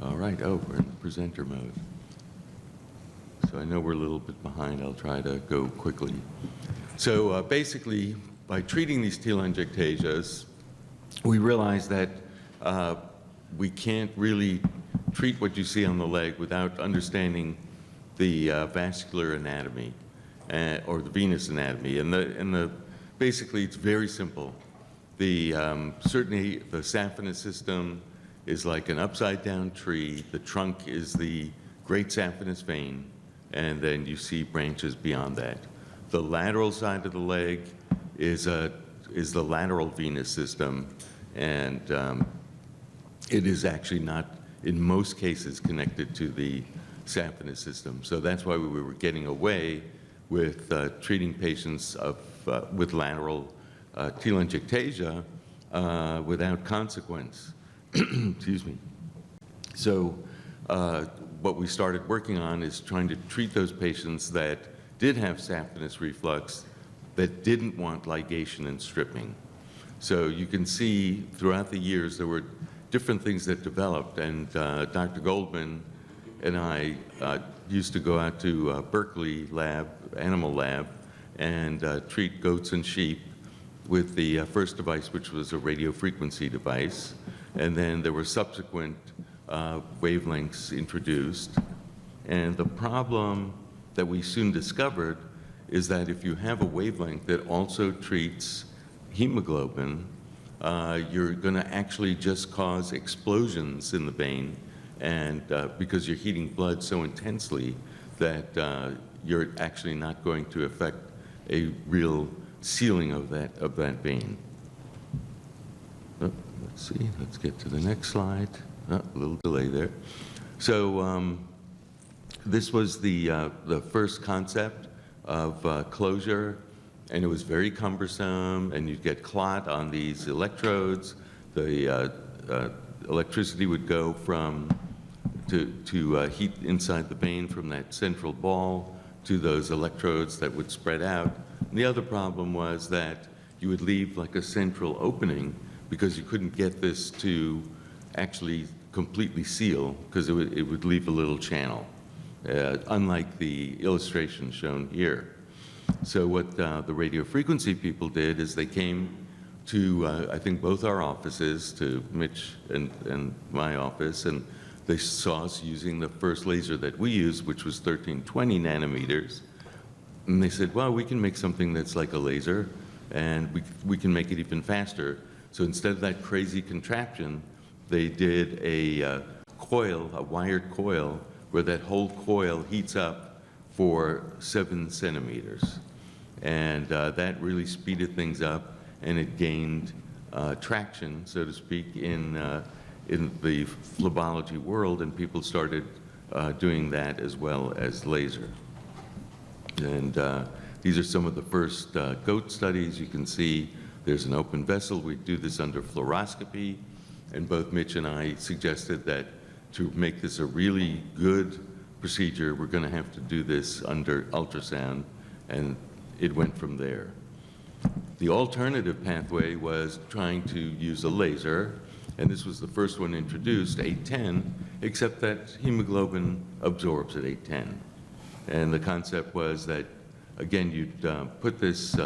All right, oh, we're in presenter mode. So I know we're a little bit behind. I'll try to go quickly. So basically, by treating these telangiectasias, we realized that we can't really treat what you see on the leg without understanding the vascular anatomy or the venous anatomy. And basically, it's very simple. Certainly, the saphenous system is like an upside-down tree. The trunk is the great saphenous vein, and then you see branches beyond that. The lateral side of the leg is the lateral venous system, and it is actually not, in most cases, connected to the saphenous system. So that's why we were getting away with treating patients with lateral telangiectasia without consequence. Excuse me. So what we started working on is trying to treat those patients that did have saphenous reflux that didn't want ligation and stripping. So you can see throughout the years there were different things that developed, and Dr. Goldman and I used to go out to Berkeley lab, animal lab, and treat goats and sheep with the first device, which was a radiofrequency device. And then there were subsequent wavelengths introduced. And the problem that we soon discovered is that if you have a wavelength that also treats hemoglobin, you're going to actually just cause explosions in the vein, and because you're heating blood so intensely that you're actually not going to affect a real sealing of that vein. Oh, let's see, let's get to the next slide. Oh, a little delay there. So this was the first concept of closure, and it was very cumbersome, and you'd get clot on these electrodes. The electricity would go to heat inside the vein from that central ball to those electrodes that would spread out. And the other problem was that you would leave like a central opening because you couldn't get this to actually completely seal because it would leave a little channel, unlike the illustration shown here. So what the radiofrequency people did is they came to, I think, both our offices, to Mitch and my office, and they saw us using the first laser that we used, which was 1320 nanometers. And they said, well, we can make something that's like a laser, and we can make it even faster. So instead of that crazy contraption, they did a coil, a wired coil, where that whole coil heats up for 7 centimeters. And that really speeded things up, and it gained traction, so to speak, in the phlebology world, and people started doing that as well as laser. And these are some of the first goat studies. You can see there's an open vessel. We do this under fluoroscopy, and both Mitch and I suggested that to make this a really good procedure, we're going to have to do this under ultrasound, and it went from there. The alternative pathway was trying to use a laser, and this was the first one introduced, 810, except that hemoglobin absorbs at 810. And the concept was that, again, you'd put this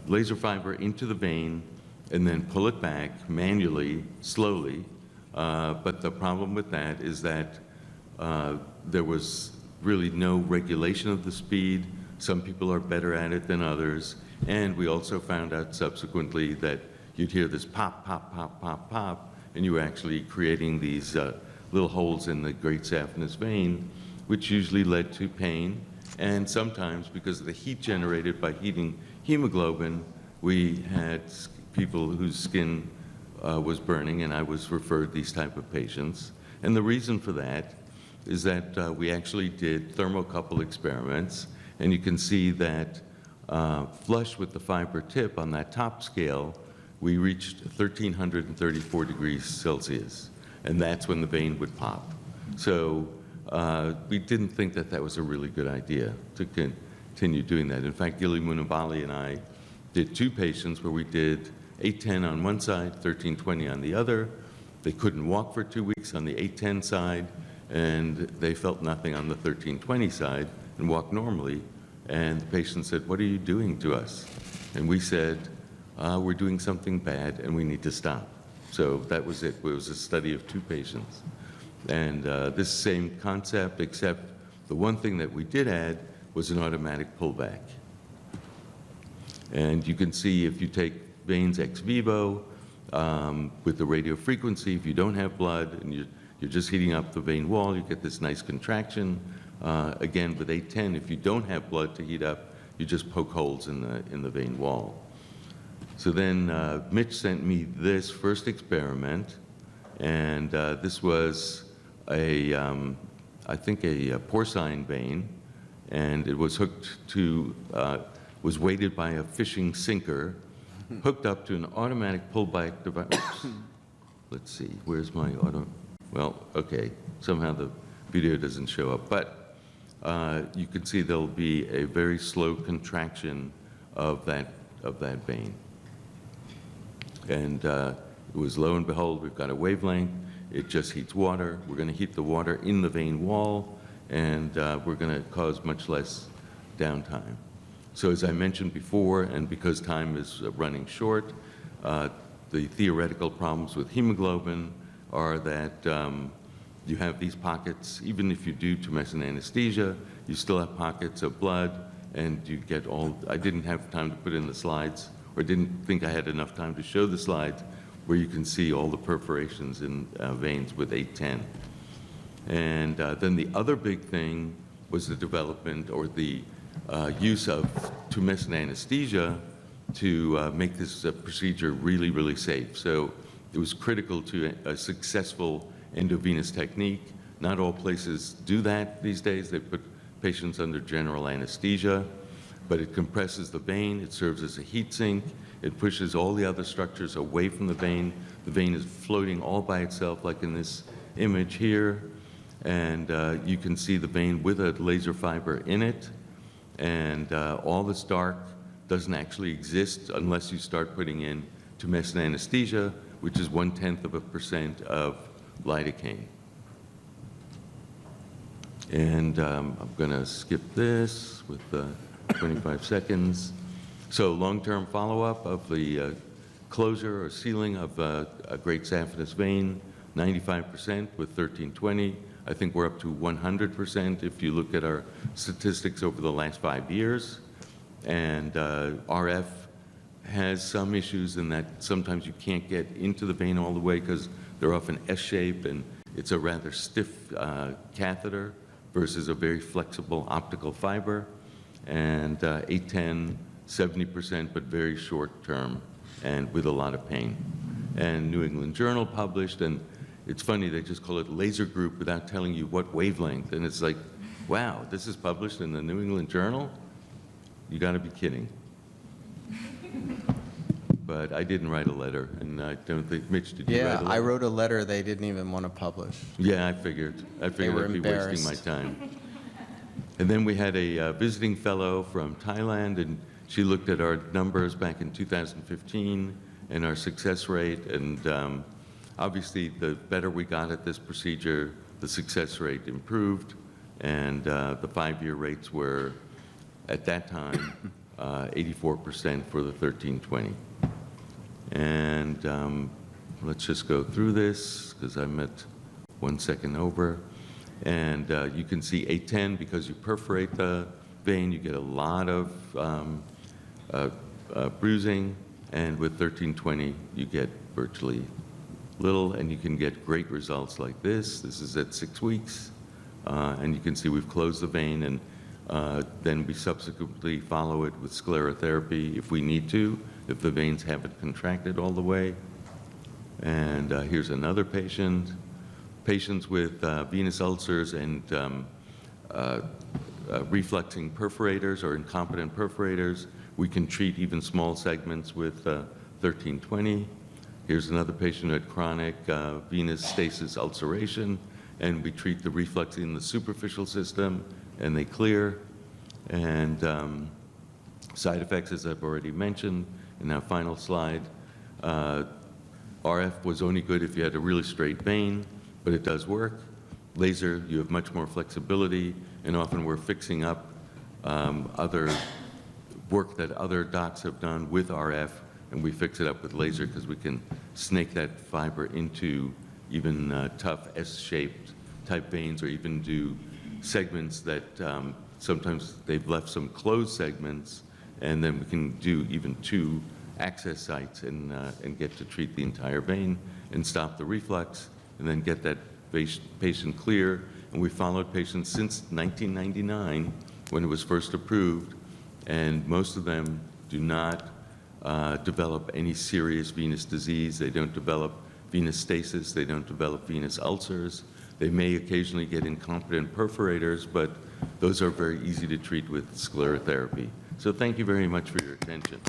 laser fiber into the vein and then pull it back manually, slowly. But the problem with that is that there was really no regulation of the speed. Some people are better at it than others. And we also found out subsequently that you'd hear this pop, pop, pop, pop, pop, and you were actually creating these little holes in the great saphenous vein, which usually led to pain. And sometimes, because of the heat generated by heating hemoglobin, we had people whose skin was burning, and I was referred these type of patients. And the reason for that is that we actually did thermocouple experiments, and you can see that flush with the fiber tip on that top scale, we reached 1,334 degrees Celsius, and that's when the vein would pop. So we didn't think that that was a really good idea to continue doing that. In fact, Gili Munavali and I did 2 patients where we did 810 on one side, 1320 on the other, They couldn't walk for 2 weeks on the 810 side, and they felt nothing on the 1320 side and walked normally. And the patient said, "What are you doing to us?" And we said, "We're doing something bad and we need to stop." So that was it. It was a study of 2 patients. And this same concept, except the one thing that we did add was an automatic pullback. And you can see if you take veins ex vivo with the radio frequency, if you don't have blood and you're just heating up the vein wall, you get this nice contraction. Again, with 810, if you don't have blood to heat up, you just poke holes in the vein wall. So then Mitch sent me this first experiment, and this was I think a porcine vein, and it was hooked to, was weighted by a fishing sinker, hooked up to an automatic pullback device. Let's see, where's my auto? Well, okay, somehow the video doesn't show up, but you can see there'll be a very slow contraction of that vein. And it was, lo and behold, we've got a wavelength. It just heats water. We're going to heat the water in the vein wall, and we're going to cause much less downtime. So as I mentioned before, and because time is running short, the theoretical problems with hemoglobin are that you have these pockets. Even if you do tumescent anesthesia, you still have pockets of blood, and you get all, I didn't have time to put in the slides, or didn't think I had enough time to show the slides, where you can see all the perforations in veins with 810. And then the other big thing was the development or the use of tumescent anesthesia to make this procedure really, really safe. So it was critical to a successful endovenous technique. Not all places do that these days. They put patients under general anesthesia, but it compresses the vein. It serves as a heat sink. It pushes all the other structures away from the vein. The vein is floating all by itself, like in this image here. And you can see the vein with a laser fiber in it. And all this dark doesn't actually exist unless you start putting in tumescent anesthesia, which is 0.1% of lidocaine. And I'm going to skip this with 25 seconds. So long-term follow-up of the closure or sealing of a great saphenous vein, 95% with 1320. I think we're up to 100% if you look at our statistics over the last 5 years. And RF has some issues in that sometimes you can't get into the vein all the way because they're often S-shaped and it's a rather stiff catheter versus a very flexible optical fiber. And 810, 70%, but very short term and with a lot of pain. And New England Journal published, and it's funny, they just call it laser group without telling you what wavelength. And it's like, wow, this is published in the New England Journal? You gotta be kidding. But I didn't write a letter, and I don't think, Mitch, did you write a letter? Yeah, I wrote a letter they didn't even want to publish. Yeah, I figured I'd be wasting my time. And then we had a visiting fellow from Thailand, and she looked at our numbers back in 2015 and our success rate, and obviously the better we got at this procedure, the success rate improved, and the 5-year rates were, at that time, 84% for the 1320. And let's just go through this, because I'm at 1 second over. And you can see 810, because you perforate the vein, you get a lot of bruising, and with 1320, you get virtually little, and you can get great results like this. This is at 6 weeks, and you can see we've closed the vein, and then we subsequently follow it with sclerotherapy if we need to, if the veins haven't contracted all the way. And here's another patient. Patients with venous ulcers and refluxing perforators or incompetent perforators, we can treat even small segments with 1320. Here's another patient with chronic venous stasis ulceration, and we treat the reflux in the superficial system, and they clear. And side effects, as I've already mentioned, in our final slide, RF was only good if you had a really straight vein, but it does work. Laser, you have much more flexibility, and often we're fixing up other work that other docs have done with RF, and we fix it up with laser because we can snake that fiber into even tough S-shaped type veins, or even do segments that sometimes they've left some closed segments, and then we can do even 2 access sites and get to treat the entire vein and stop the reflux, and then get that patient clear. And we followed patients since 1999 when it was first approved, and most of them do not develop any serious venous disease. They don't develop venous stasis. They don't develop venous ulcers. They may occasionally get incompetent perforators, but those are very easy to treat with sclerotherapy. So thank you very much for your attention.